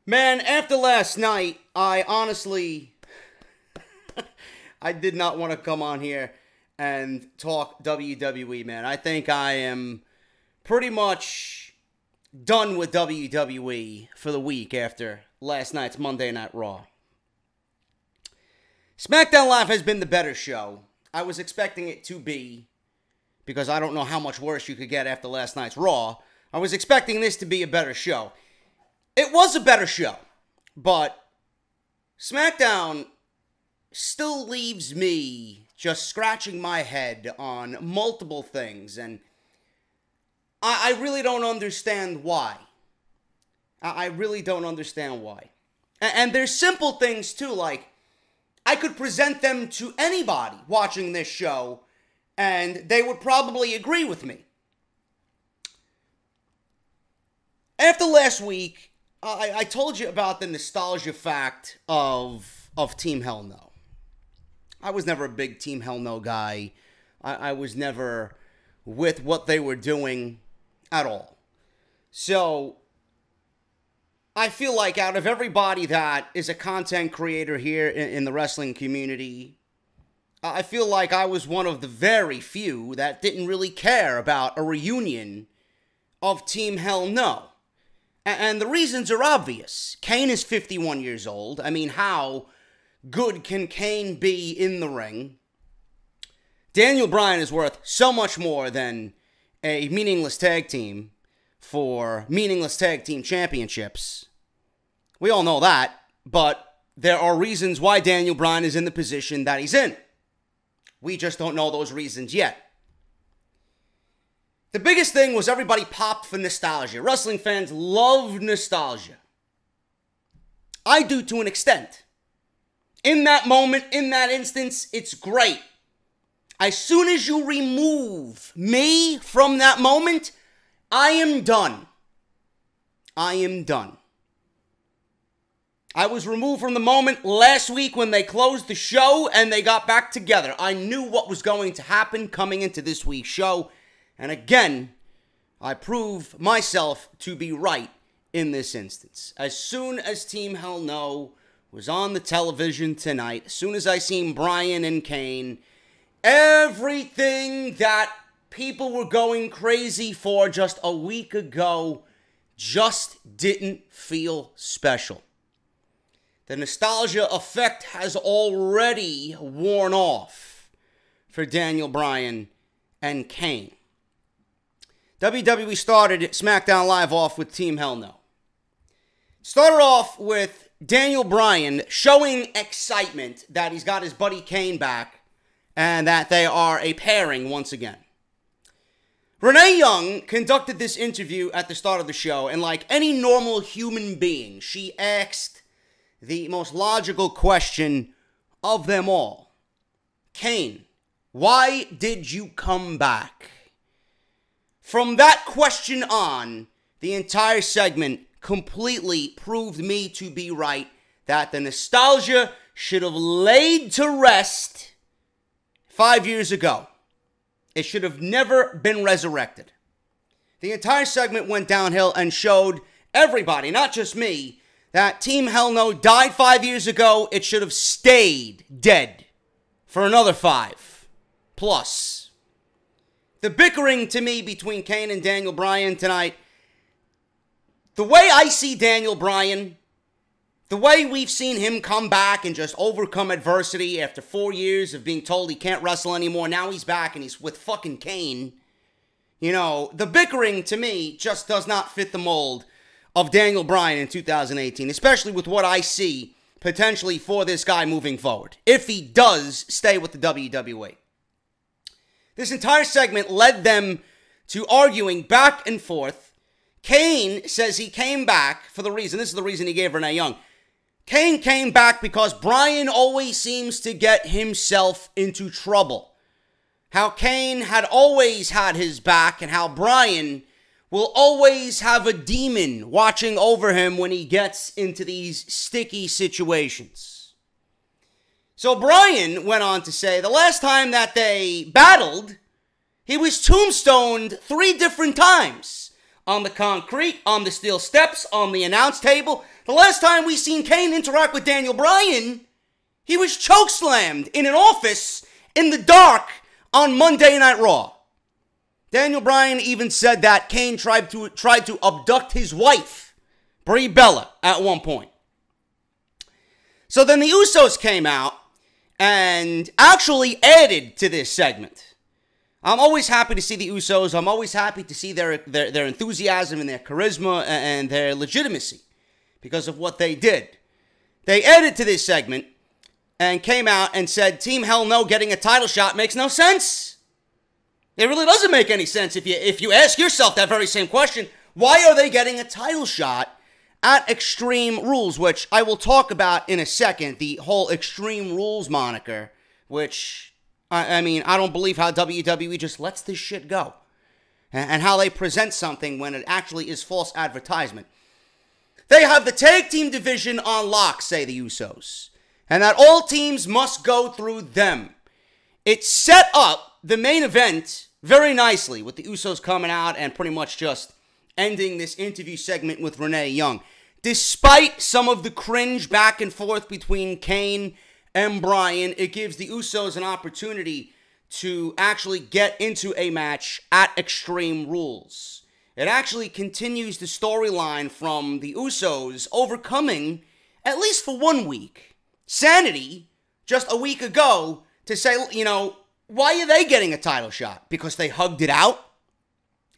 Man, after last night, I honestly, I did not want to come on here and talk WWE, man. I think I am pretty much done with WWE for the week after last night's Monday Night Raw. SmackDown Live has been the better show. I was expecting it to be, because I don't know how much worse you could get after last night's Raw. I was expecting this to be a better show. It was a better show, but SmackDown still leaves me just scratching my head on multiple things, and I really don't understand why. I really don't understand why. And there's simple things too, like I could present them to anybody watching this show, and they would probably agree with me. After last week, I told you about the nostalgia fact of Team Hell No. I was never a big Team Hell No guy. I was never with what they were doing at all. So, I feel like out of everybody that is a content creator here in the wrestling community, I feel like I was one of the very few that didn't really care about a reunion of Team Hell No. And the reasons are obvious. Kane is 51 years old. I mean, how good can Kane be in the ring? Daniel Bryan is worth so much more than a meaningless tag team for meaningless tag team championships. We all know that, but there are reasons why Daniel Bryan is in the position that he's in. We just don't know those reasons yet. The biggest thing was everybody popped for nostalgia. Wrestling fans love nostalgia. I do to an extent. In that moment, in that instance, it's great. As soon as you remove me from that moment, I am done. I am done. I was removed from the moment last week when they closed the show and they got back together. I knew what was going to happen coming into this week's show. And again, I prove myself to be right in this instance. As soon as Team Hell No was on the television tonight, as soon as I seen Bryan and Kane, everything that people were going crazy for just a week ago just didn't feel special. The nostalgia effect has already worn off for Daniel Bryan and Kane. WWE started SmackDown Live off with Team Hell No. Started off with Daniel Bryan showing excitement that he's got his buddy Kane back and that they are a pairing once again. Renee Young conducted this interview at the start of the show, and like any normal human being, she asked the most logical question of them all. Kane, why did you come back? From that question on, the entire segment completely proved me to be right, that the nostalgia should have laid to rest 5 years ago. It should have never been resurrected. The entire segment went downhill and showed everybody, not just me, that Team Hell No died 5 years ago. It should have stayed dead for another 5 plus. The bickering to me between Kane and Daniel Bryan tonight, the way I see Daniel Bryan, the way we've seen him come back and just overcome adversity after 4 years of being told he can't wrestle anymore, now he's back and he's with fucking Kane. You know, the bickering to me just does not fit the mold of Daniel Bryan in 2018, especially with what I see potentially for this guy moving forward, if he does stay with the WWE. This entire segment led them to arguing back and forth. Kane says he came back for the reason, this is the reason he gave Renee Young. Kane came back because Bryan always seems to get himself into trouble. How Kane had always had his back and how Bryan will always have a demon watching over him when he gets into these sticky situations. So Bryan went on to say the last time that they battled, he was tombstoned 3 different times. on the concrete, on the steel steps, on the announce table. The last time we seen Kane interact with Daniel Bryan, he was chokeslammed in an office in the dark on Monday Night Raw. Daniel Bryan even said that Kane tried to abduct his wife, Brie Bella, at one point. So then the Usos came out and actually added to this segment. I'm always happy to see the Usos. I'm always happy to see their enthusiasm and their charisma and their legitimacy because of what they did. They added to this segment and came out and said, Team Hell No getting a title shot makes no sense. It really doesn't make any sense if you ask yourself that very same question. Why are they getting a title shot at Extreme Rules, which I will talk about in a second, the whole Extreme Rules moniker, which, I mean, I don't believe how WWE just lets this shit go. And how they present something when it actually is false advertisement. They have the tag team division on lock, say the Usos. And that all teams must go through them. It set up the main event very nicely with the Usos coming out and pretty much just ending this interview segment with Renee Young. Despite some of the cringe back and forth between Kane and Bryan, it gives the Usos an opportunity to actually get into a match at Extreme Rules. It actually continues the storyline from the Usos overcoming, at least for 1 week, Sanity just a week ago to say, you know, why are they getting a title shot? Because they hugged it out?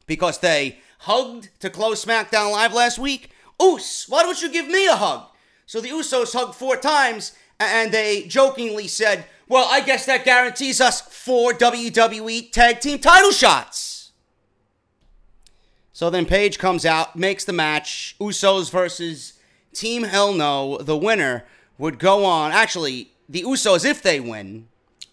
Because they hugged to close SmackDown Live last week? Us, why don't you give me a hug? So the Usos hugged 4 times, and they jokingly said, well, I guess that guarantees us 4 WWE Tag Team title shots. So then Paige comes out, makes the match, Usos versus Team Hell No. The winner would go on. Actually, the Usos, if they win,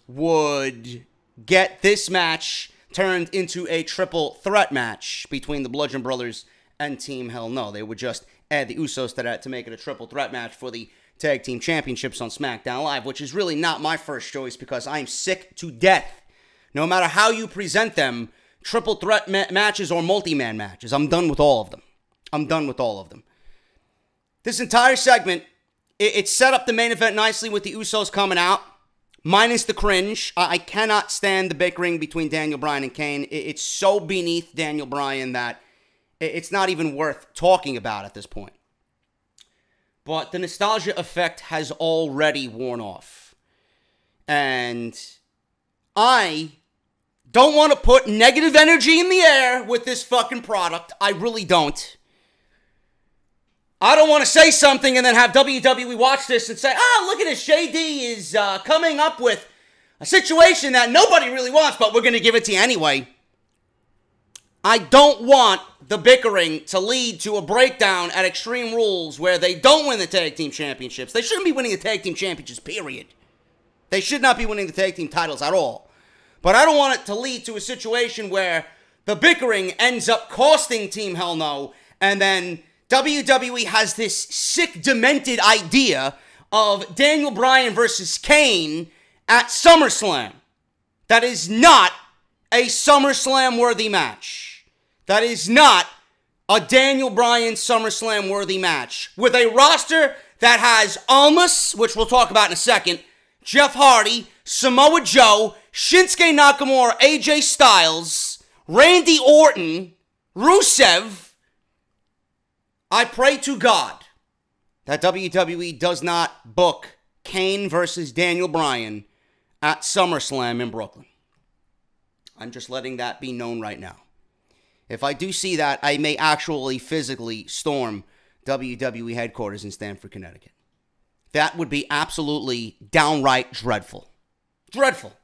would get this match turned into a triple threat match between the Bludgeon Brothers and Team Hell No. They would just add the Usos to that to make it a triple threat match for the Tag Team Championships on SmackDown Live, which is really not my first choice because I'm sick to death. No matter how you present them, triple threat matches or multi-man matches, I'm done with all of them. I'm done with all of them. This entire segment, it set up the main event nicely with the Usos coming out. Minus the cringe. I cannot stand the bickering between Daniel Bryan and Kane. It's so beneath Daniel Bryan that it's not even worth talking about at this point. But the nostalgia effect has already worn off. And I don't want to put negative energy in the air with this fucking product. I really don't. I don't want to say something and then have WWE watch this and say, oh, look at this, JD is coming up with a situation that nobody really wants, but we're going to give it to you anyway. I don't want the bickering to lead to a breakdown at Extreme Rules where they don't win the Tag Team Championships. They shouldn't be winning the Tag Team Championships, period. They should not be winning the Tag Team titles at all. But I don't want it to lead to a situation where the bickering ends up costing Team Hell No, and then WWE has this sick, demented idea of Daniel Bryan versus Kane at SummerSlam. That is not a SummerSlam-worthy match. That is not a Daniel Bryan SummerSlam-worthy match. With a roster that has Almas, which we'll talk about in a second, Jeff Hardy, Samoa Joe, Shinsuke Nakamura, AJ Styles, Randy Orton, Rusev. I pray to God that WWE does not book Kane versus Daniel Bryan at SummerSlam in Brooklyn. I'm just letting that be known right now. If I do see that, I may actually physically storm WWE headquarters in Stamford, Connecticut. That would be absolutely downright dreadful. Dreadful.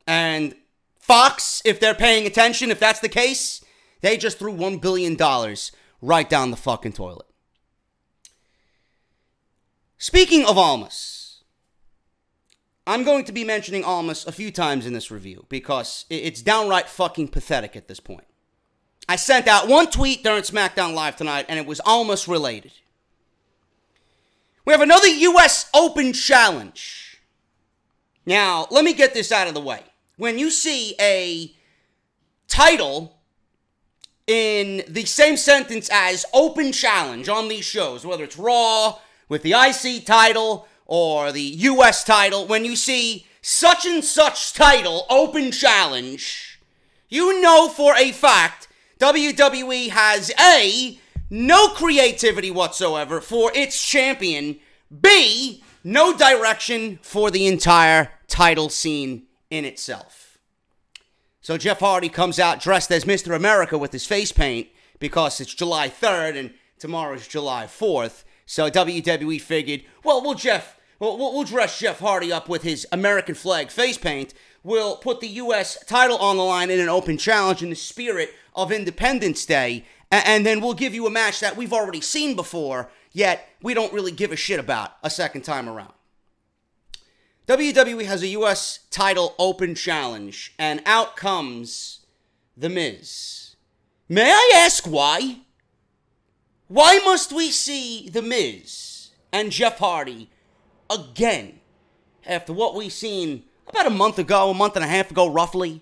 And Fox, if they're paying attention, if that's the case, they just threw $1 billion right down the fucking toilet. Speaking of Almas, I'm going to be mentioning Almas a few times in this review because it's downright fucking pathetic at this point. I sent out one tweet during SmackDown Live tonight, and it was Almas related. We have another U.S. Open challenge. Now, let me get this out of the way. When you see a title in the same sentence as open challenge on these shows, whether it's Raw with the IC title or the US title, when you see such and such title, open challenge, you know for a fact WWE has A, no creativity whatsoever for its champion, B, no direction for the entire title scene in itself. So Jeff Hardy comes out dressed as Mr. America with his face paint because it's July 3rd and tomorrow's July 4th. So WWE figured, well, we'll dress Jeff Hardy up with his American flag face paint. We'll put the U.S. title on the line in an open challenge in the spirit of Independence Day. And then we'll give you a match that we've already seen before, yet we don't really give a shit about a second time around. WWE has a U.S. title open challenge, and out comes The Miz. May I ask why? Why must we see The Miz and Jeff Hardy again after what we've seen about a month and a half ago, roughly,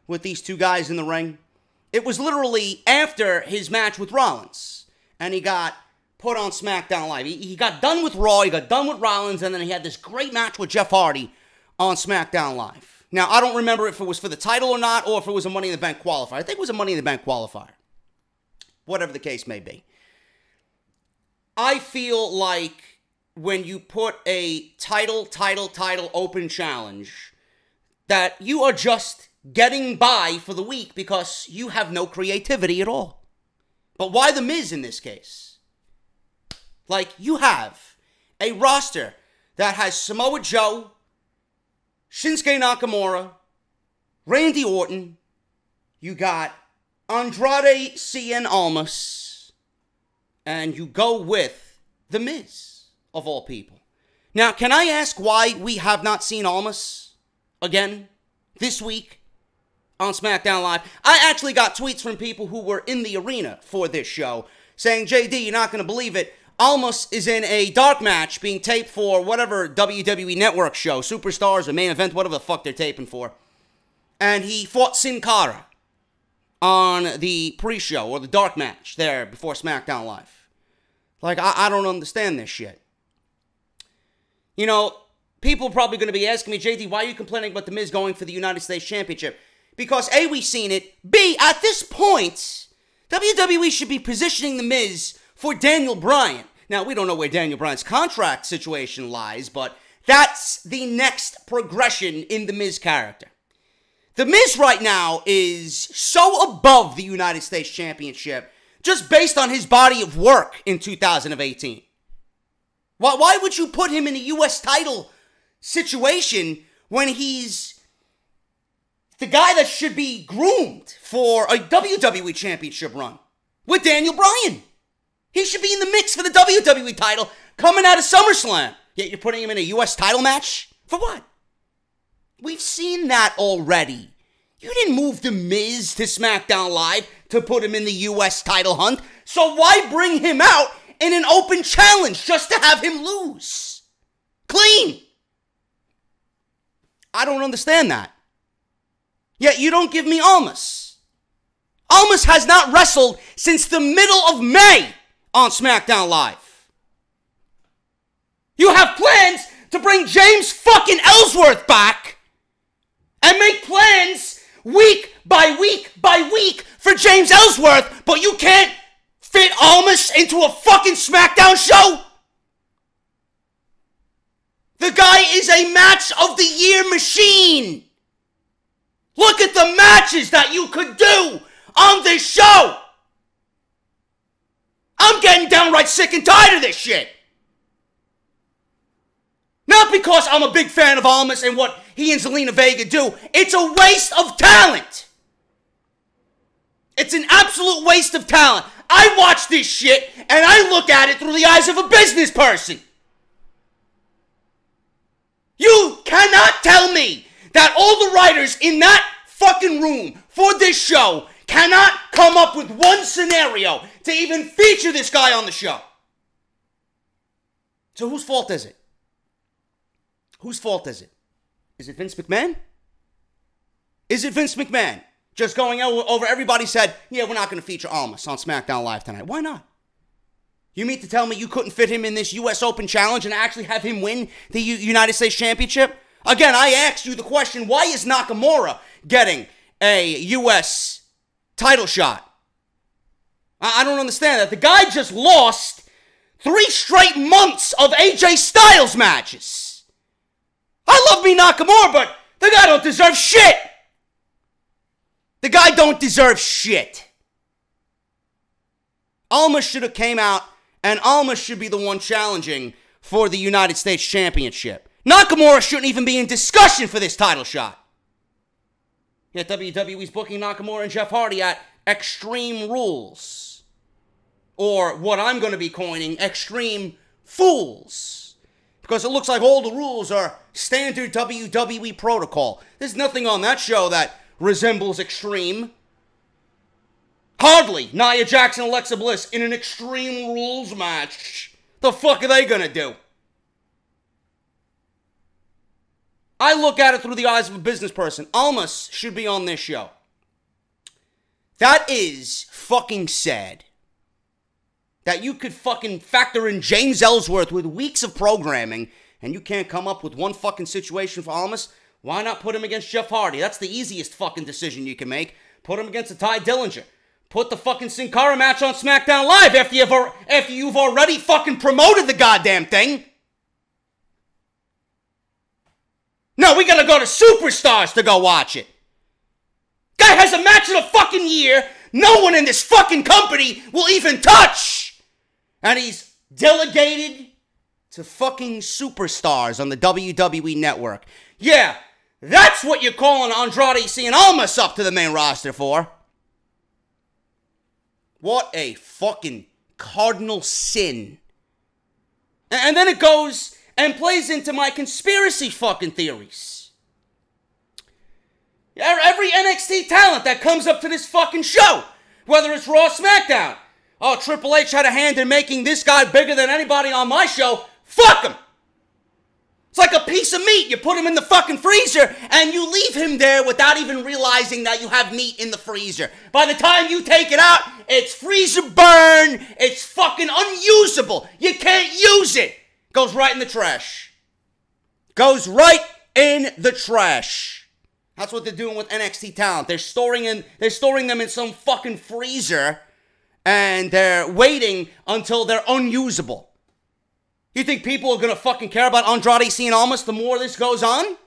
with these two guys in the ring? It was literally after his match with Rollins, and he got put on SmackDown Live. He got done with Raw, he got done with Rollins, and then he had this great match with Jeff Hardy on SmackDown Live. Now, I don't remember if it was for the title or not, or if it was a Money in the Bank qualifier. I think it was a Money in the Bank qualifier. Whatever the case may be. I feel like when you put a title open challenge, that you are just getting by for the week because you have no creativity at all. But why The Miz in this case? Like, you have a roster that has Samoa Joe, Shinsuke Nakamura, Randy Orton, you got Andrade Cien Almas, and you go with The Miz, of all people. Now, can I ask why we have not seen Almas again this week on SmackDown Live? I actually got tweets from people who were in the arena for this show saying, JD, you're not going to believe it, Almas is in a dark match being taped for whatever WWE Network show, Superstars or Main Event, whatever the fuck they're taping for. And he fought Sin Cara on the pre-show or the dark match there before SmackDown Live. Like, I don't understand this shit. You know, people are probably going to be asking me, JD, why are you complaining about The Miz going for the United States Championship? Because A, we've seen it. B, at this point, WWE should be positioning The Miz for Daniel Bryan. Now, we don't know where Daniel Bryan's contract situation lies, but that's the next progression in The Miz character. The Miz right now is so above the United States Championship just based on his body of work in 2018. Why would you put him in a U.S. title situation when he's the guy that should be groomed for a WWE Championship run with Daniel Bryan? He should be in the mix for the WWE title coming out of SummerSlam. Yet you're putting him in a U.S. title match? For what? We've seen that already. You didn't move The Miz to SmackDown Live to put him in the U.S. title hunt. So why bring him out in an open challenge just to have him lose? Clean. I don't understand that. Yet you don't give me Almas. Almas has not wrestled since the middle of May on SmackDown Live. You have plans to bring James fucking Ellsworth back and make plans week by week by week for James Ellsworth, but you can't fit Almas into a fucking SmackDown show? The guy is a match of the year machine. Look at the matches that you could do on this show. I'm getting downright sick and tired of this shit. Not because I'm a big fan of Almas and what he and Zelina Vega do. It's a waste of talent. It's an absolute waste of talent. I watch this shit and I look at it through the eyes of a business person. You cannot tell me that all the writers in that fucking room for this show cannot come up with one scenario to even feature this guy on the show. So whose fault is it? Whose fault is it? Is it Vince McMahon? Is it Vince McMahon? Just going over, everybody said, yeah, we're not going to feature Almas on SmackDown Live tonight. Why not? You mean to tell me you couldn't fit him in this U.S. Open Challenge and actually have him win the United States Championship? Again, I asked you the question, why is Nakamura getting a U.S. title shot? I don't understand that. The guy just lost 3 straight months of AJ Styles matches. I love me Nakamura, but the guy don't deserve shit. The guy don't deserve shit. Almas should have came out, and Almas should be the one challenging for the United States Championship. Nakamura shouldn't even be in discussion for this title shot. Yet WWE's booking Nakamura and Jeff Hardy at Extreme Rules. Or what I'm going to be coining, Extreme Fools. Because it looks like all the rules are standard WWE protocol. There's nothing on that show that resembles Extreme. Hardly Nia Jax and Alexa Bliss in an Extreme Rules match. The fuck are they going to do? I look at it through the eyes of a business person. Almas should be on this show. That is fucking sad. That you could fucking factor in James Ellsworth with weeks of programming and you can't come up with one fucking situation for Almas. Why not put him against Jeff Hardy? That's the easiest fucking decision you can make. Put him against a Ty Dillinger. Put the fucking Sin Cara match on SmackDown Live after you've already fucking promoted the goddamn thing. No, we gotta go to Superstars to go watch it. Guy has a match of the fucking year no one in this fucking company will even touch. And he's delegated to fucking Superstars on the WWE Network. Yeah, that's what you're calling Andrade Cien Almas up to the main roster for. What a fucking cardinal sin. And then it goes and plays into my conspiracy fucking theories. Every NXT talent that comes up to this fucking show, whether it's Raw, SmackDown, oh, Triple H had a hand in making this guy bigger than anybody on my show, fuck him. It's like a piece of meat. You put him in the fucking freezer and you leave him there without even realizing that you have meat in the freezer. By the time you take it out, it's freezer burn. It's fucking unusable. You can't use it. Goes right in the trash. Goes right in the trash. That's what they're doing with NXT talent. They're storing them in some fucking freezer and they're waiting until they're unusable. You think people are going to fucking care about Andrade Cien Almas the more this goes on?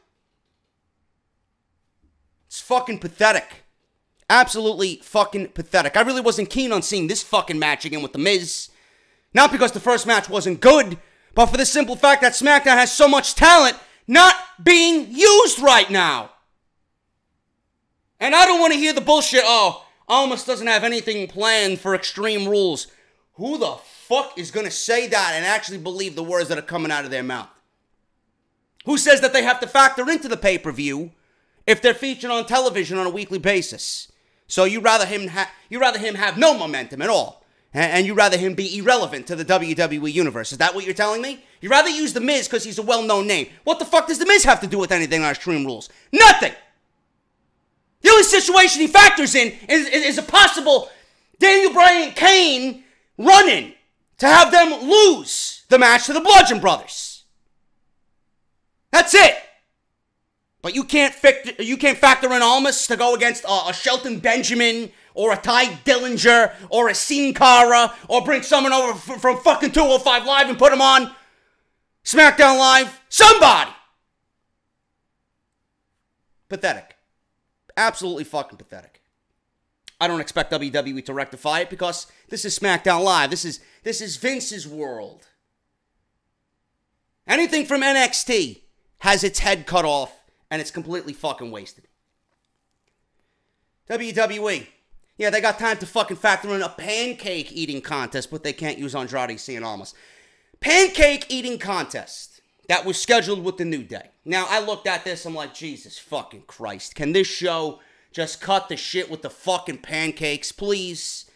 It's fucking pathetic. Absolutely fucking pathetic. I really wasn't keen on seeing this fucking match again with The Miz. Not because the first match wasn't good, but for the simple fact that SmackDown has so much talent not being used right now. And I don't want to hear the bullshit, oh, Almas doesn't have anything planned for Extreme Rules. Who the fuck is going to say that and actually believe the words that are coming out of their mouth? Who says that they have to factor into the pay-per-view if they're featured on television on a weekly basis? So you rather him have no momentum at all, and you rather him be irrelevant to the WWE universe. Is that what you're telling me? You'd rather use The Miz because he's a well-known name. What the fuck does The Miz have to do with anything on Extreme Rules? Nothing! The only situation he factors in is a possible Daniel Bryan Kane run-in to have them lose the match to the Bludgeon Brothers. That's it. But you can't factor in Almas to go against a Shelton Benjamin or a Ty Dillinger or a Sin Cara or bring someone over from fucking 205 Live and put him on SmackDown Live. Somebody. Pathetic. Absolutely fucking pathetic. I don't expect WWE to rectify it because this is SmackDown Live. This is Vince's world. Anything from NXT has its head cut off and it's completely fucking wasted. WWE. Yeah, they got time to fucking factor in a pancake eating contest, but they can't use Andrade Cien Almas. Pancake eating contest that was scheduled with the New Day. Now, I looked at this, I'm like, Jesus fucking Christ. Can this show just cut the shit with the fucking pancakes, please?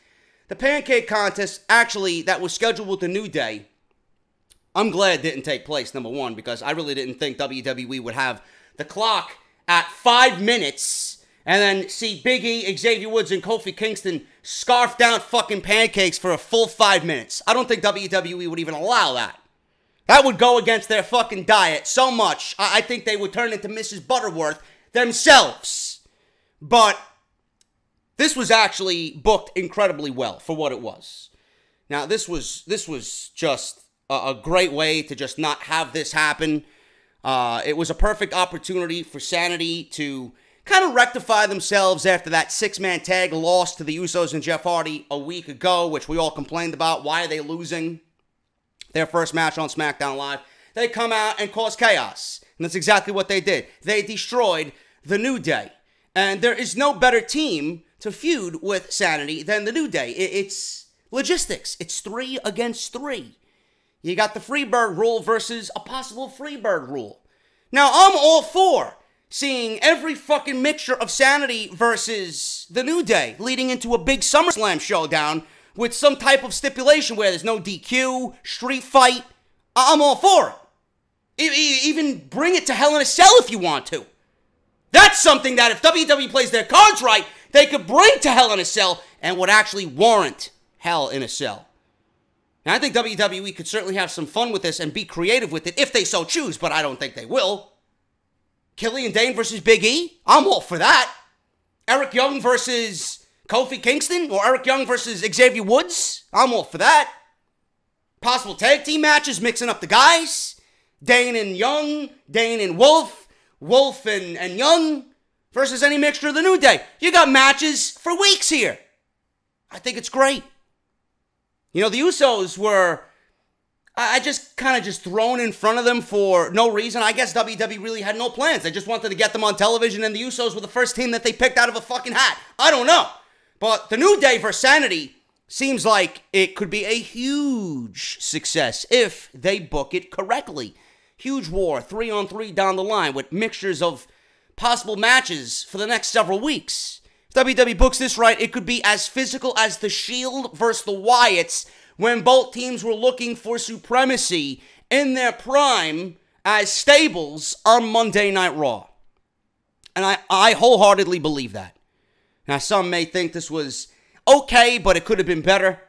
The pancake contest, actually, that was scheduled with the New Day, I'm glad it didn't take place, number one, because I really didn't think WWE would have the clock at 5 minutes and then see Big E, Xavier Woods, and Kofi Kingston scarf down fucking pancakes for a full 5 minutes. I don't think WWE would even allow that. That would go against their fucking diet so much, I think they would turn into Mrs. Butterworth themselves. But this was actually booked incredibly well for what it was. Now, this was just a great way to just not have this happen. It was a perfect opportunity for Sanity to kind of rectify themselves after that 6-man tag loss to the Usos and Jeff Hardy a week ago, which we all complained about. Why are they losing their first match on SmackDown Live? They come out and cause chaos. And that's exactly what they did. They destroyed the New Day. And there is no better team to feud with Sanity than the New Day. It's logistics. It's 3 against 3. You got the Freebird rule versus a possible Freebird rule. Now, I'm all for seeing every fucking mixture of Sanity versus the New Day leading into a big SummerSlam showdown with some type of stipulation where there's no DQ, street fight. I'm all for it. Even bring it to Hell in a Cell if you want to. That's something that if WWE plays their cards right, they could bring to Hell in a Cell and would actually warrant Hell in a Cell. Now, I think WWE could certainly have some fun with this and be creative with it if they so choose, but I don't think they will. Killian Dane versus Big E? I'm all for that. Eric Young versus Kofi Kingston? Or Eric Young versus Xavier Woods? I'm all for that. Possible tag team matches, mixing up the guys. Dane and Young, Dane and Wolf, Wolf and Young versus any mixture of the New Day. You got matches for weeks here. I think it's great. You know, the Usos were, I just kind of just thrown in front of them for no reason. I guess WWE really had no plans. They just wanted to get them on television, and the Usos were the first team that they picked out of a fucking hat. I don't know. But the New Day versus Sanity seems like it could be a huge success if they book it correctly. Huge war, 3-on-3 down the line with mixtures of possible matches for the next several weeks. If WWE books this right, it could be as physical as The Shield versus the Wyatts when both teams were looking for supremacy in their prime as stables on Monday Night Raw. And I wholeheartedly believe that. Now, some may think this was okay, but it could have been better.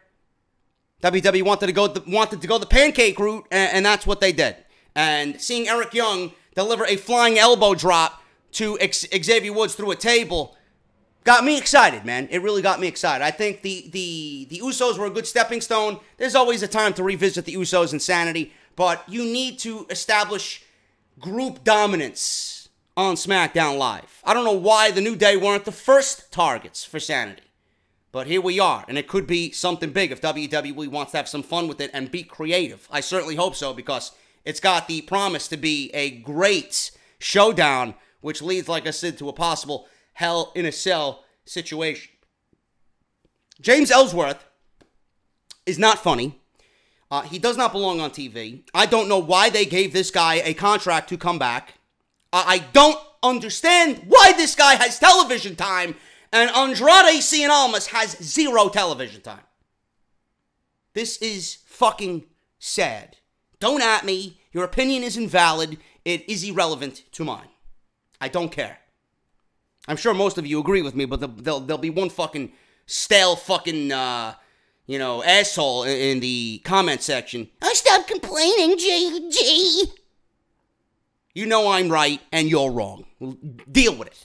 WWE wanted to go the pancake route, and that's what they did. And seeing Eric Young deliver a flying elbow drop to Xavier Woods through a table got me excited, man. It really got me excited. I think the Usos were a good stepping stone. There's always a time to revisit the Usos and Sanity, but you need to establish group dominance on SmackDown Live. I don't know why the New Day weren't the first targets for Sanity, but here we are, and it could be something big if WWE wants to have some fun with it and be creative. I certainly hope so, because it's got the promise to be a great showdown, which leads, like I said, to a possible Hell in a Cell situation. James Ellsworth is not funny. He does not belong on TV. I don't know why they gave this guy a contract to come back. I don't understand why this guy has television time and Andrade Cien Almas has 0 television time. This is fucking sad. Don't at me. Your opinion is invalid. It is irrelevant to mine. I don't care. I'm sure most of you agree with me, but there'll be one fucking stale fucking, asshole in the comment section. I stopped complaining, JG. You know I'm right, and you're wrong. Deal with it.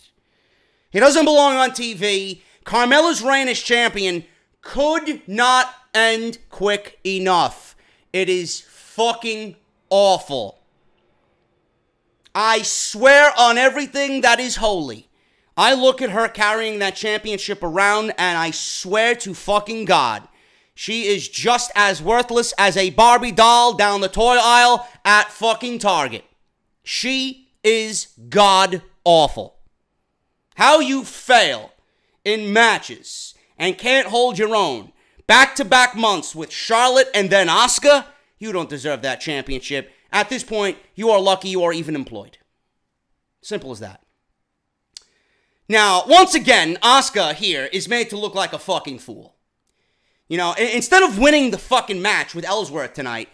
He doesn't belong on TV. Carmella's reign as champion could not end quick enough. It is fucking awful. I swear on everything that is holy. I look at her carrying that championship around, and I swear to fucking God, she is just as worthless as a Barbie doll down the toy aisle at fucking Target. She is god-awful. How you fail in matches and can't hold your own back-to-back months with Charlotte and then Asuka, you don't deserve that championship. At this point, you are lucky you are even employed. Simple as that. Now, once again, Asuka here is made to look like a fucking fool. You know, instead of winning the fucking match with Ellsworth tonight,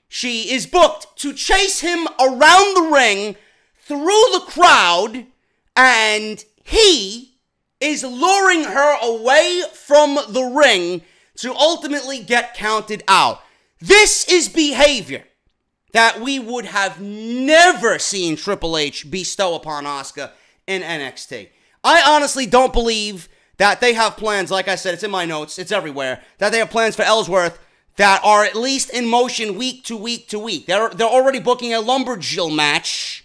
she is booked to chase him around the ring, through the crowd, and he is luring her away from the ring to ultimately get counted out. This is behavior that we would have never seen Triple H bestow upon Asuka in NXT. I honestly don't believe that they have plans, like I said, it's in my notes, it's everywhere, that they have plans for Ellsworth that are at least in motion week to week to week. They're already booking a Lumberjill match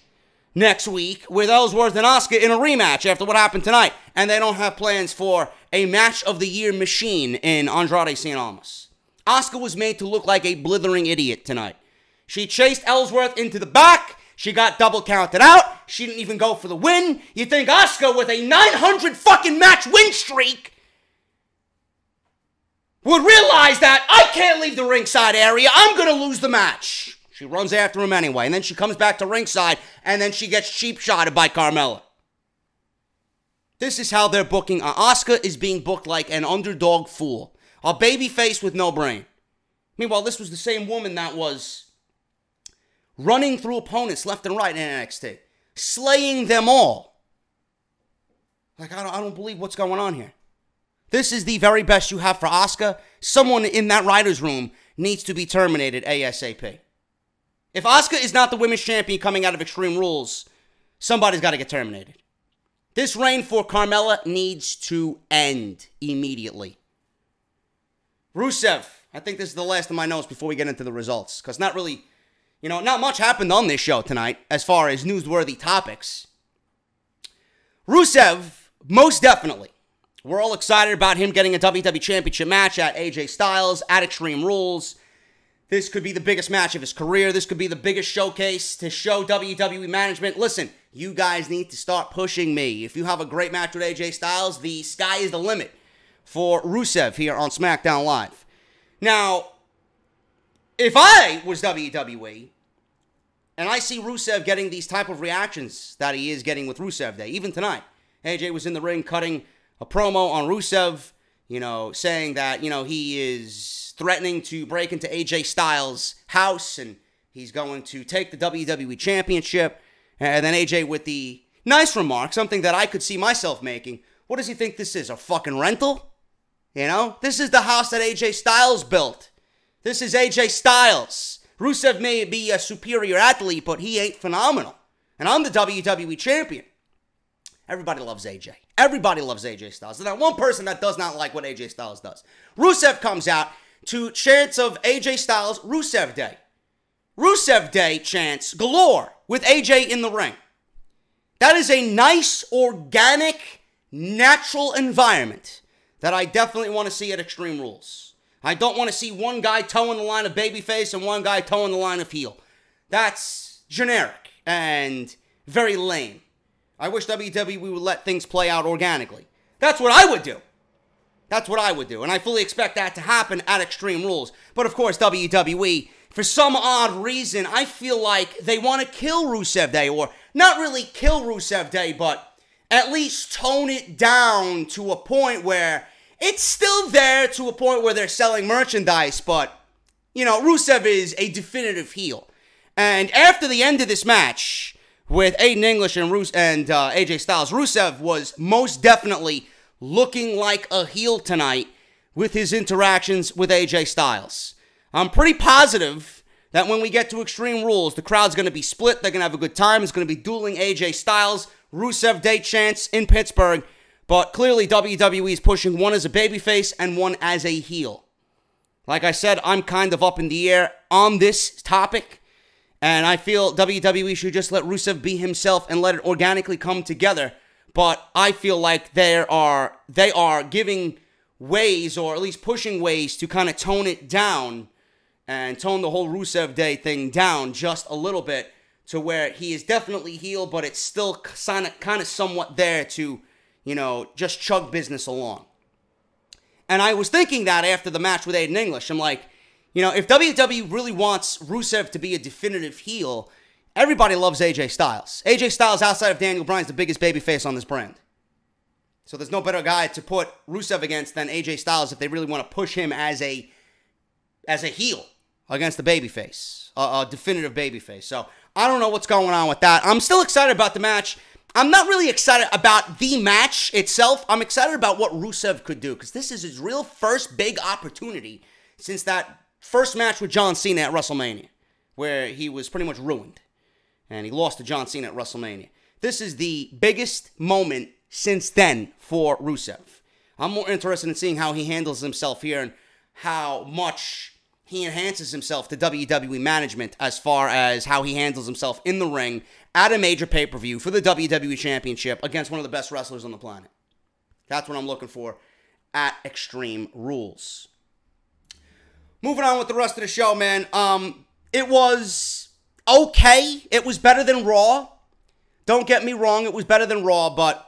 next week with Ellsworth and Asuka in a rematch after what happened tonight. And they don't have plans for a match of the year machine in Andrade Cien Almas. Asuka was made to look like a blithering idiot tonight. She chased Ellsworth into the back. She got double counted out. She didn't even go for the win. You think Asuka with a 900 fucking match win streak would realize that I can't leave the ringside area. I'm going to lose the match. She runs after him anyway. And then she comes back to ringside. And then she gets cheap-shotted by Carmella. This is how they're booking. Asuka is being booked like an underdog fool. A babyface with no brain. Meanwhile, this was the same woman that was running through opponents left and right in NXT. Slaying them all. Like, I don't believe what's going on here. This is the very best you have for Asuka. Someone in that writer's room needs to be terminated ASAP. If Asuka is not the women's champion coming out of Extreme Rules, somebody's got to get terminated. This reign for Carmella needs to end immediately. Rusev, I think this is the last of my notes before we get into the results. Because not really, not much happened on this show tonight as far as newsworthy topics. Rusev, most definitely. We're all excited about him getting a WWE Championship match at AJ Styles, at Extreme Rules. This could be the biggest match of his career. This could be the biggest showcase to show WWE management. Listen, you guys need to start pushing me. If you have a great match with AJ Styles, the sky is the limit for Rusev here on SmackDown Live. Now, if I was WWE, and I see Rusev getting these type of reactions that he is getting with Rusev Day, even tonight, AJ was in the ring cutting a promo on Rusev, saying that, he is threatening to break into AJ Styles' house, and he's going to take the WWE Championship. And then AJ with the nice remark, something that I could see myself making. What does he think this is, a fucking rental? This is the house that AJ Styles built. This is AJ Styles. Rusev may be a superior athlete, but he ain't phenomenal. And I'm the WWE Champion. Everybody loves AJ. Everybody loves AJ Styles. There's not one person that does not like what AJ Styles does. Rusev comes out to chants of AJ Styles Rusev Day. Rusev Day chants galore with AJ in the ring. That is a nice, organic, natural environment that I definitely want to see at Extreme Rules. I don't want to see one guy toeing the line of babyface and one guy toeing the line of heel. That's generic and very lame. I wish WWE would let things play out organically. That's what I would do. That's what I would do. And I fully expect that to happen at Extreme Rules. But of course, WWE, for some odd reason, I feel like they want to kill Rusev Day. Or not really kill Rusev Day, but at least tone it down to a point where it's still there, to a point where they're selling merchandise. But, Rusev is a definitive heel. And after the end of this match with Aiden English and AJ Styles, Rusev was most definitely looking like a heel tonight with his interactions with AJ Styles. I'm pretty positive that when we get to Extreme Rules, the crowd's going to be split. They're going to have a good time. It's going to be dueling AJ Styles, Rusev Day chants in Pittsburgh. But clearly WWE is pushing one as a babyface and one as a heel. Like I said, I'm kind of up in the air on this topic. And I feel WWE should just let Rusev be himself and let it organically come together. But I feel like they are giving ways, or at least pushing ways, to kind of tone it down and tone the whole Rusev Day thing down just a little bit, to where he is definitely heel, but it's still kind of somewhat there to, just chug business along. And I was thinking that after the match with Aiden English, I'm like, if WWE really wants Rusev to be a definitive heel, everybody loves AJ Styles. AJ Styles, outside of Daniel Bryan, is the biggest babyface on this brand. So there's no better guy to put Rusev against than AJ Styles if they really want to push him as a heel against the babyface, a definitive babyface. So I don't know what's going on with that. I'm still excited about the match. I'm not really excited about the match itself. I'm excited about what Rusev could do, because this is his real first big opportunity since that first match with John Cena at WrestleMania, where he was pretty much ruined, and he lost to John Cena at WrestleMania. This is the biggest moment since then for Rusev. I'm more interested in seeing how he handles himself here and how much he enhances himself to WWE management as far as how he handles himself in the ring at a major pay-per-view for the WWE Championship against one of the best wrestlers on the planet. That's what I'm looking for at Extreme Rules. Moving on with the rest of the show, man. It was okay. It was better than Raw. Don't get me wrong, it was better than Raw, but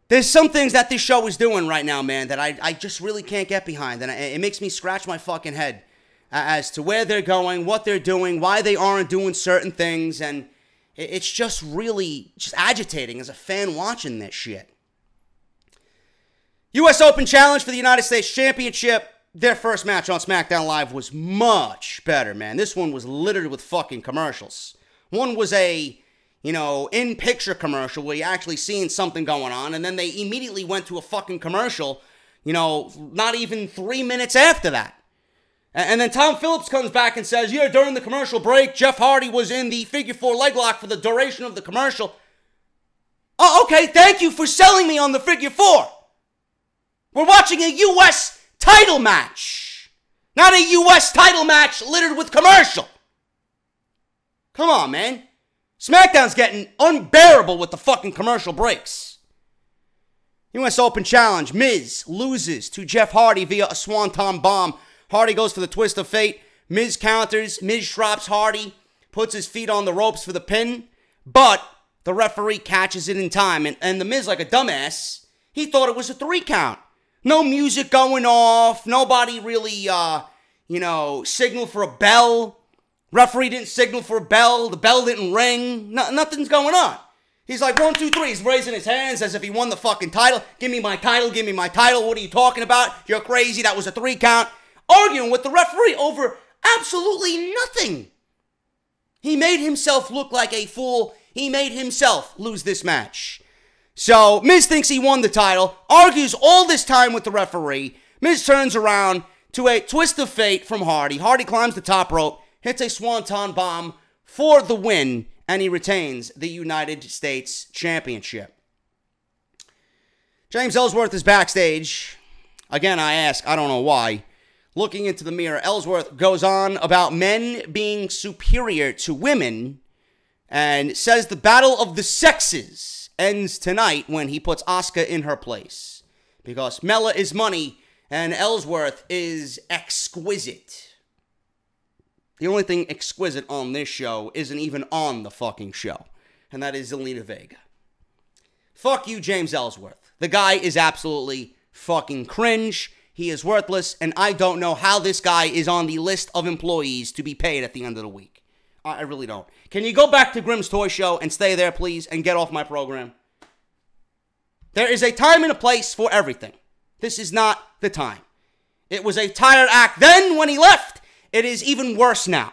there's some things that this show is doing right now, man, that I just really can't get behind. And it makes me scratch my fucking head as to where they're going, what they're doing, why they aren't doing certain things. And it's just really just agitating as a fan watching this shit. U.S. Open Challenge for the United States Championship. Their first match on SmackDown Live was much better, man. This one was littered with fucking commercials. One was a, in-picture commercial where you're actually seeing something going on, and then they immediately went to a fucking commercial, not even 3 minutes after that. And then Tom Phillips comes back and says, yeah, during the commercial break, Jeff Hardy was in the figure 4 leg lock for the duration of the commercial. Oh, okay, thank you for selling me on the figure 4. We're watching a U.S. title match, not a U.S. title match littered with commercial. Come on, man. SmackDown's getting unbearable with the fucking commercial breaks. U.S. Open Challenge. Miz loses to Jeff Hardy via a Swanton Bomb. Hardy goes for the twist of fate. Miz counters. Miz drops Hardy. Puts his feet on the ropes for the pin. But the referee catches it in time. And the Miz, like a dumbass, he thought it was a 3 count. No music going off. Nobody really, signaled for a bell. Referee didn't signal for a bell. The bell didn't ring. Nothing's going on. He's like, 1, 2, 3. He's raising his hands as if he won the fucking title. Give me my title. Give me my title. What are you talking about? You're crazy. That was a 3 count. Arguing with the referee over absolutely nothing. He made himself look like a fool. He made himself lose this match. So, Miz thinks he won the title. Argues all this time with the referee. Miz turns around to a twist of fate from Hardy. Hardy climbs the top rope. Hits a Swanton Bomb for the win, and he retains the United States Championship. James Ellsworth is backstage. Again, I ask, I don't know why. Looking into the mirror, Ellsworth goes on about men being superior to women and says the battle of the sexes ends tonight when he puts Asuka in her place. Because Mella is money and Ellsworth is exquisite. The only thing exquisite on this show isn't even on the fucking show. And that is Zelina Vega. Fuck you, James Ellsworth. The guy is absolutely fucking cringe. He is worthless. And I don't know how this guy is on the list of employees to be paid at the end of the week. I really don't. Can you go back to Grimm's Toy Show and stay there, please, and get off my program? There is a time and a place for everything. This is not the time. It was a tired act then when he left. It is even worse now.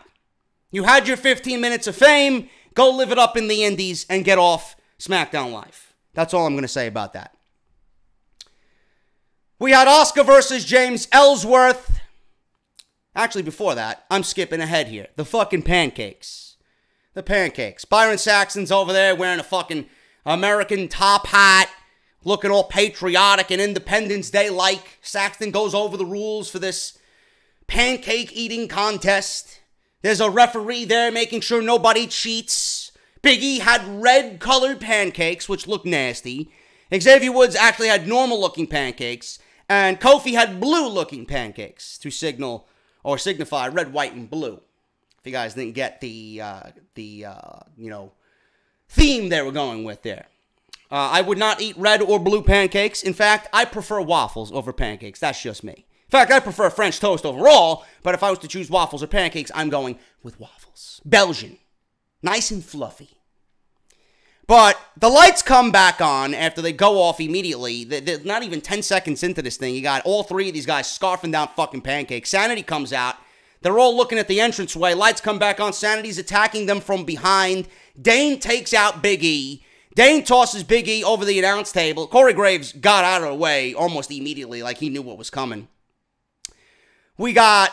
You had your 15 minutes of fame. Go live it up in the indies and get off SmackDown Live. That's all I'm going to say about that. We had Asuka versus James Ellsworth. Actually, before that, I'm skipping ahead here. The fucking pancakes. The pancakes. Byron Saxton's over there wearing a fucking American top hat, looking all patriotic and Independence Day-like. Saxton goes over the rules for this pancake eating contest. There's a referee there making sure nobody cheats. Big E had red colored pancakes, which looked nasty. Xavier Woods actually had normal looking pancakes. And Kofi had blue looking pancakes to signify red, white, and blue. If you guys didn't get the theme they were going with there. I would not eat red or blue pancakes. In fact, I prefer waffles over pancakes. That's just me. In fact, I prefer French toast overall, but if I was to choose waffles or pancakes, I'm going with waffles. Belgian. Nice and fluffy. But the lights come back on after they go off immediately. They're not even 10 seconds into this thing. You got all 3 of these guys scarfing down fucking pancakes. Sanity comes out. They're all looking at the entranceway. Lights come back on. Sanity's attacking them from behind. Dane takes out Big E. Dane tosses Big E over the announce table. Corey Graves got out of the way almost immediately, like he knew what was coming. We got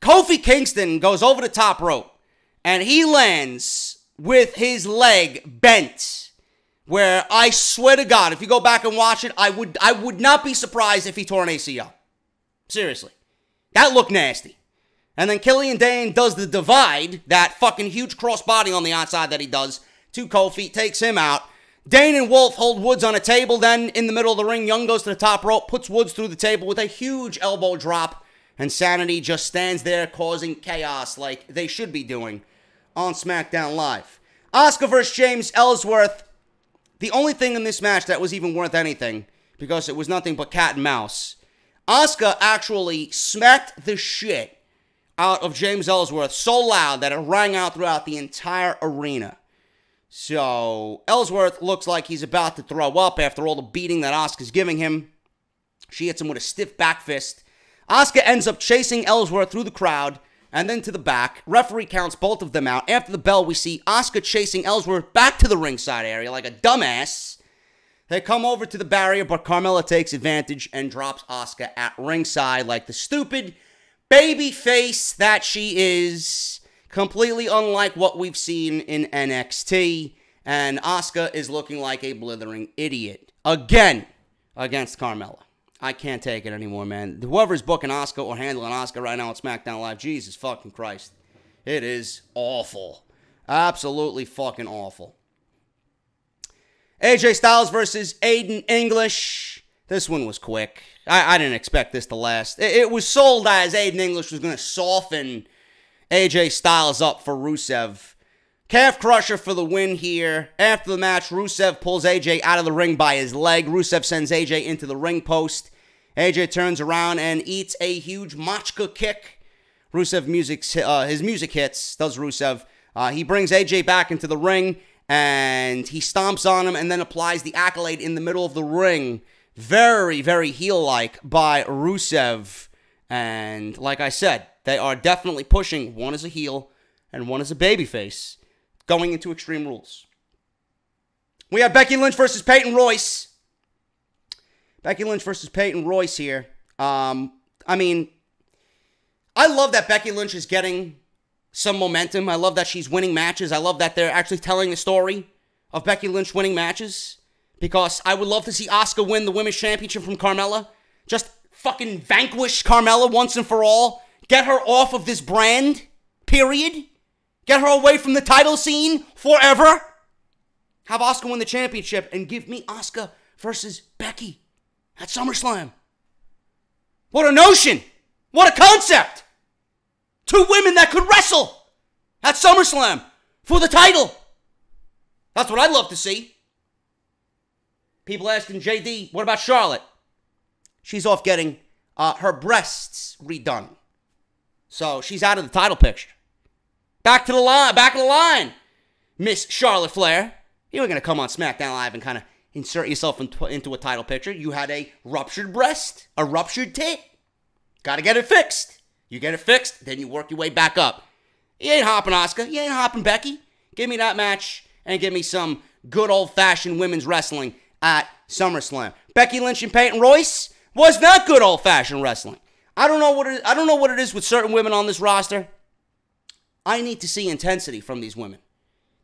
Kofi Kingston goes over the top rope, and he lands with his leg bent, where I swear to God, if you go back and watch it, I would not be surprised if he tore an ACL. Seriously. That looked nasty. And then Killian Dane does the divide, that fucking huge crossbody on the outside that he does, to Kofi, takes him out. Dane and Wolf hold Woods on a table. Then in the middle of the ring, Young goes to the top rope, puts Woods through the table with a huge elbow drop. And Sanity just stands there causing chaos like they should be doing on SmackDown Live. Asuka versus James Ellsworth. The only thing in this match that was even worth anything, because it was nothing but cat and mouse, Asuka actually smacked the shit out of James Ellsworth so loud that it rang out throughout the entire arena. So, Ellsworth looks like he's about to throw up after all the beating that Asuka's giving him. She hits him with a stiff back fist. Asuka ends up chasing Ellsworth through the crowd and then to the back. Referee counts both of them out. After the bell, we see Asuka chasing Ellsworth back to the ringside area like a dumbass. They come over to the barrier, but Carmella takes advantage and drops Asuka at ringside like the stupid baby face that she is. Completely unlike what we've seen in NXT. And Asuka is looking like a blithering idiot. Again, against Carmella. I can't take it anymore, man. Whoever's booking Asuka or handling Asuka right now at SmackDown Live, Jesus fucking Christ. It is awful. Absolutely fucking awful. AJ Styles versus Aiden English. This one was quick. I didn't expect this to last. It was sold as Aiden English was going to soften AJ Styles up for Rusev. Calf crusher for the win here. After the match, Rusev pulls AJ out of the ring by his leg. Rusev sends AJ into the ring post. AJ turns around and eats a huge Machka kick. Rusev his music hits, does Rusev. He brings AJ back into the ring and he stomps on him and then applies the accolade in the middle of the ring. Very, very heel-like by Rusev. And like I said, they are definitely pushing one as a heel and one as a babyface going into Extreme Rules. We have Becky Lynch versus Peyton Royce. Becky Lynch versus Peyton Royce here. I mean, I love that Becky Lynch is getting some momentum. I love that she's winning matches. I love that they're actually telling the story of Becky Lynch winning matches. Because I would love to see Asuka win the Women's Championship from Carmella. Just fucking vanquish Carmella once and for all. Get her off of this brand. Period. Get her away from the title scene forever. Have Asuka win the championship and give me Asuka versus Becky at SummerSlam. What a notion. What a concept. Two women that could wrestle at SummerSlam for the title. That's what I'd love to see. People asking JD, what about Charlotte? She's off getting her breasts redone. So she's out of the title picture. Back of the line, Miss Charlotte Flair. You were going to come on SmackDown Live and kind of insert yourself into a title picture. You had a ruptured breast, a ruptured tit. Got to get it fixed. You get it fixed, then you work your way back up. You ain't hopping Asuka. You ain't hopping Becky. Give me that match and give me some good old-fashioned women's wrestling at SummerSlam. Becky Lynch and Peyton Royce was not good old-fashioned wrestling. I don't know what it is with certain women on this roster. I need to see intensity from these women.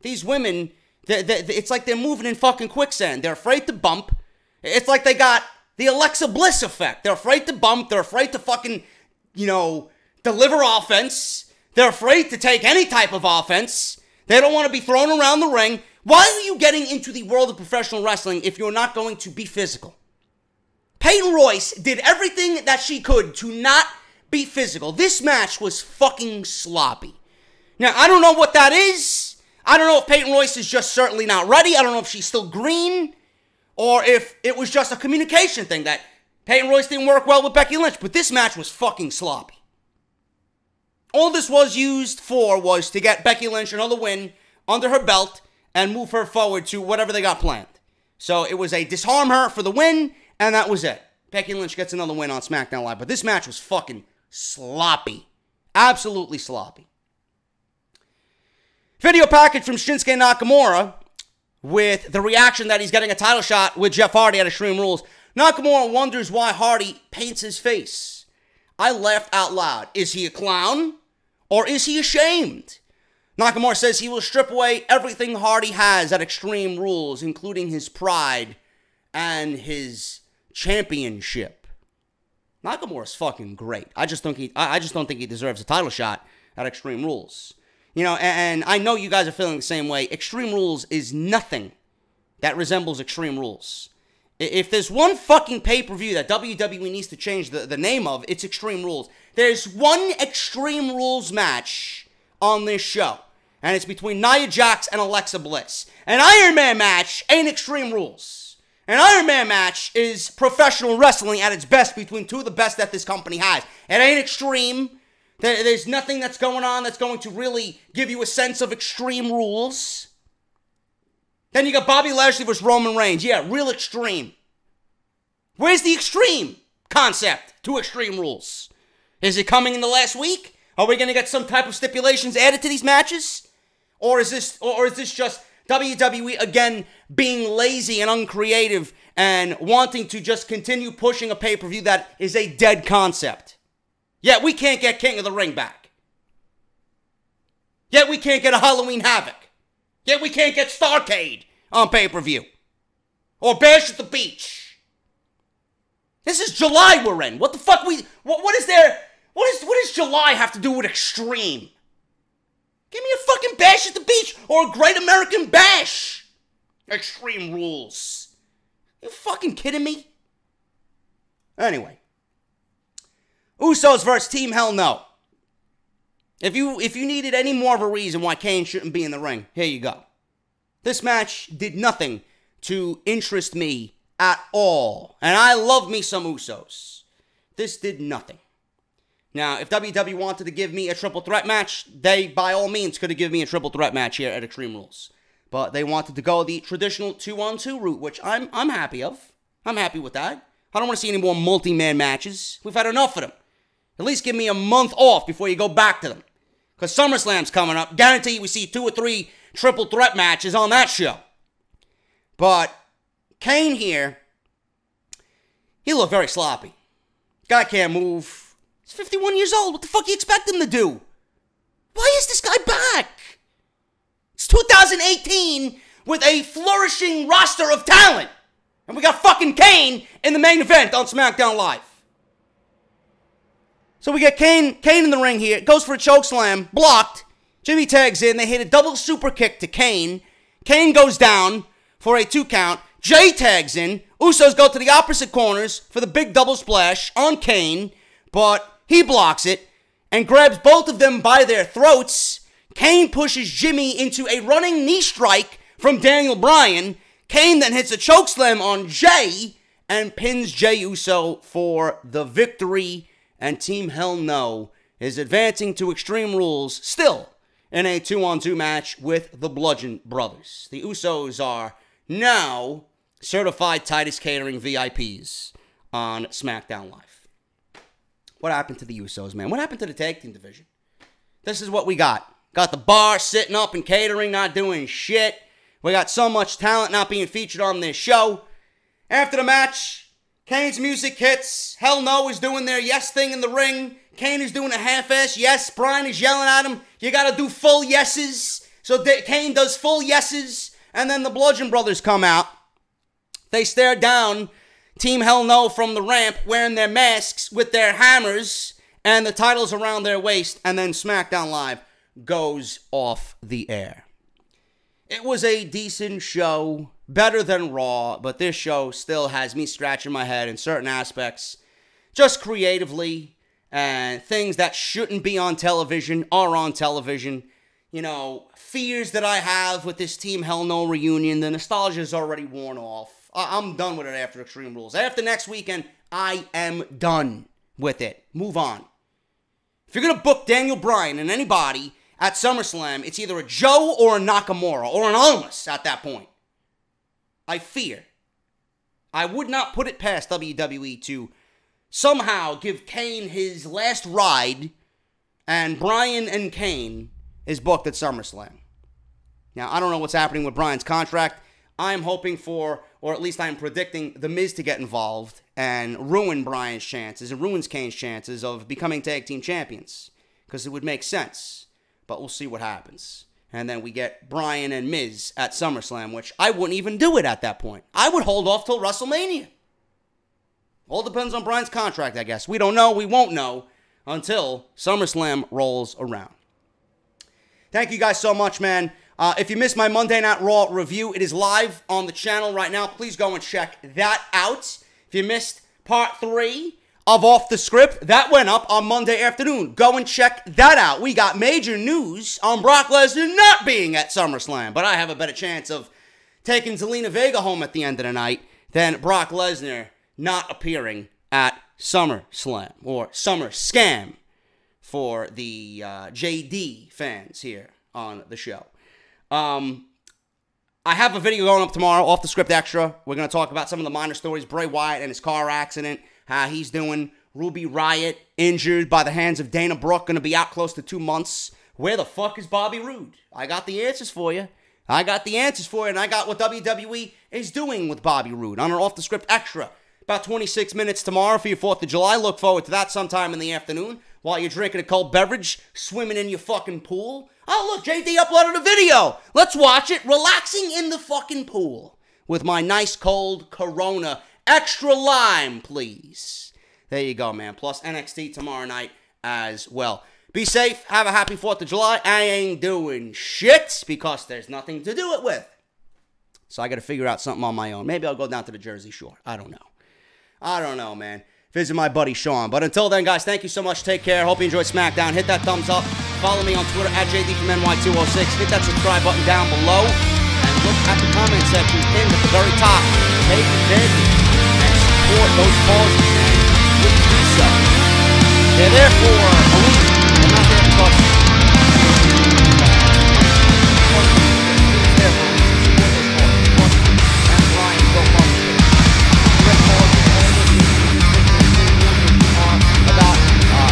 These women, it's like they're moving in fucking quicksand. They're afraid to bump. It's like they got the Alexa Bliss effect. They're afraid to bump. They're afraid to fucking, deliver offense. They're afraid to take any type of offense. They don't want to be thrown around the ring. Why are you getting into the world of professional wrestling if you're not going to be physical? Peyton Royce did everything that she could to not be physical. This match was fucking sloppy. Now, I don't know what that is. I don't know if Peyton Royce is just certainly not ready. I don't know if she's still green. Or if it was just a communication thing that Peyton Royce didn't work well with Becky Lynch. But this match was fucking sloppy. All this was used for was to get Becky Lynch another win under her belt and move her forward to whatever they got planned. So it was a disarm her for the win, and that was it. Becky Lynch gets another win on SmackDown Live. But this match was fucking sloppy. Absolutely sloppy. Video package from Shinsuke Nakamura. with the reaction that he's getting a title shot with Jeff Hardy at Extreme Rules. Nakamura wonders why Hardy paints his face. I laughed out loud. Is he a clown? Or is he ashamed? Nakamura says he will strip away everything Hardy has at Extreme Rules, including his pride and his championship. Nakamura's fucking great. I just don't think he deserves a title shot at Extreme Rules. You know, and I know you guys are feeling the same way. Extreme Rules is nothing that resembles Extreme Rules. If there's one fucking pay-per-view that WWE needs to change the name of, it's Extreme Rules. There's one Extreme Rules match on this show, and it's between Nia Jax and Alexa Bliss. An Iron Man match ain't Extreme Rules. An Iron Man match is professional wrestling at its best between two of the best that this company has. It ain't Extreme. There's nothing that's going on that's going to really give you a sense of Extreme Rules. Then you got Bobby Lashley versus Roman Reigns. Yeah, real extreme. Where's the extreme concept to Extreme Rules? Is it coming in the last week? Are we going to get some type of stipulations added to these matches? Or is this just WWE again being lazy and uncreative and wanting to just continue pushing a pay-per-view that is a dead concept? Yet we can't get King of the Ring back. Yet we can't get a Halloween Havoc. Yet we can't get Starrcade on pay-per-view. Or Bash at the Beach. This is July we're in. What the fuck what does July have to do with Extreme? Give me a fucking Bash at the Beach or a Great American Bash. Extreme Rules. You fucking kidding me? Anyway. Usos versus Team Hell No. If you needed any more of a reason why Kane shouldn't be in the ring, here you go. This match did nothing to interest me at all. And I love me some Usos. This did nothing. Now, if WWE wanted to give me a triple threat match, they, by all means, could have given me a triple threat match here at Extreme Rules. But they wanted to go the traditional 2-on-2 route, which I'm happy of. I'm happy with that. I don't want to see any more multi-man matches. We've had enough of them. At least give me a month off before you go back to them. Because SummerSlam's coming up. Guarantee we see 2 or 3 triple threat matches on that show. But Kane here, he looked very sloppy. Guy can't move. He's 51 years old. What the fuck do you expect him to do? Why is this guy back? It's 2018 with a flourishing roster of talent. And we got fucking Kane in the main event on SmackDown Live. So we get Kane in the ring here. Goes for a chokeslam. Blocked. Jimmy tags in. They hit a double super kick to Kane. Kane goes down for a 2 count. Jay tags in. Usos go to the opposite corners for the big double splash on Kane. But he blocks it and grabs both of them by their throats. Kane pushes Jimmy into a running knee strike from Daniel Bryan. Kane then hits a chokeslam on Jay and pins Jey Uso for the victory. And Team Hell No is advancing to Extreme Rules still in a 2-on-2 match with the Bludgeon Brothers. The Usos are now certified Titus Catering VIPs on SmackDown Live. What happened to the Usos, man? What happened to the tag team division? This is what we got. Got the bar sitting up and catering, not doing shit. We got so much talent not being featured on this show. After the match, Kane's music hits. Hell No is doing their yes thing in the ring. Kane is doing a half-ass yes. Bryan is yelling at him. You gotta do full yeses. So Kane does full yeses. And then the Bludgeon Brothers come out. They stare down Team Hell No from the ramp wearing their masks with their hammers and the titles around their waist. And then SmackDown Live goes off the air. It was a decent show. Better than Raw, but this show still has me scratching my head in certain aspects. Just creatively, and things that shouldn't be on television are on television. You know, fears that I have with this Team Hell No reunion, the nostalgia's already worn off. I'm done with it after Extreme Rules. After next weekend, I am done with it. Move on. If you're going to book Daniel Bryan and anybody at SummerSlam, it's either a Joe or a Nakamura, or an Almas at that point. I fear. I would not put it past WWE to somehow give Kane his last ride, and Bryan and Kane is booked at SummerSlam. Now, I don't know what's happening with Bryan's contract. I'm hoping for, or at least I'm predicting, The Miz to get involved and ruin Bryan's chances and ruins Kane's chances of becoming tag team champions. Because it would make sense. But we'll see what happens. And then we get Bryan and Miz at SummerSlam, which I wouldn't even do it at that point. I would hold off till WrestleMania. All depends on Bryan's contract, I guess. We don't know. We won't know until SummerSlam rolls around. Thank you guys so much, man. If you missed my Monday Night Raw review, it is live on the channel right now. Please go and check that out. If you missed part 3 of Off the Script, that went up on Monday afternoon. Go and check that out. We got major news on Brock Lesnar not being at SummerSlam, but I have a better chance of taking Zelina Vega home at the end of the night than Brock Lesnar not appearing at SummerSlam, or SummerScam for the JD fans here on the show. I have a video going up tomorrow, Off the Script Extra. We're going to talk about some of the minor stories. Bray Wyatt and his car accident, how he's doing. Ruby Riott, injured by the hands of Dana Brooke, going to be out close to 2 months. Where the fuck is Bobby Roode? I got the answers for you. And I got what WWE is doing with Bobby Roode on our Off the Script Extra. About 26 minutes tomorrow for your 4th of July. Look forward to that sometime in the afternoon while you're drinking a cold beverage, swimming in your fucking pool. Oh, look, JD uploaded a video. Let's watch it. Relaxing in the fucking pool with my nice cold Corona. Extra lime, please. There you go, man. Plus NXT tomorrow night as well. Be safe. Have a happy 4th of July. I ain't doing shit because there's nothing to do it with. So I got to figure out something on my own. Maybe I'll go down to the Jersey Shore. I don't know, man. Visit my buddy Sean. But until then, guys, thank you so much. Take care. Hope you enjoyed SmackDown. Hit that thumbs up. Follow me on Twitter at JDFROMNY206. Hit that subscribe button down below. And look at the comment section pinned at the very top. Take advantage and support those causes, man. Please do so. They're there for a reason. They're not there because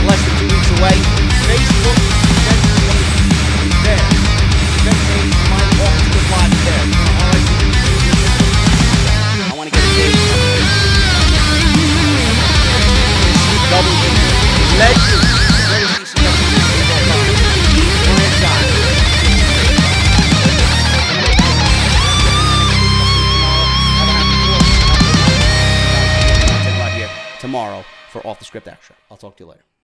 less than 2 weeks away. Facebook, is there. My Off the Script Live is there. I want to get a date. Legend. Right here tomorrow for Off the Script Extra. I'll talk to you later.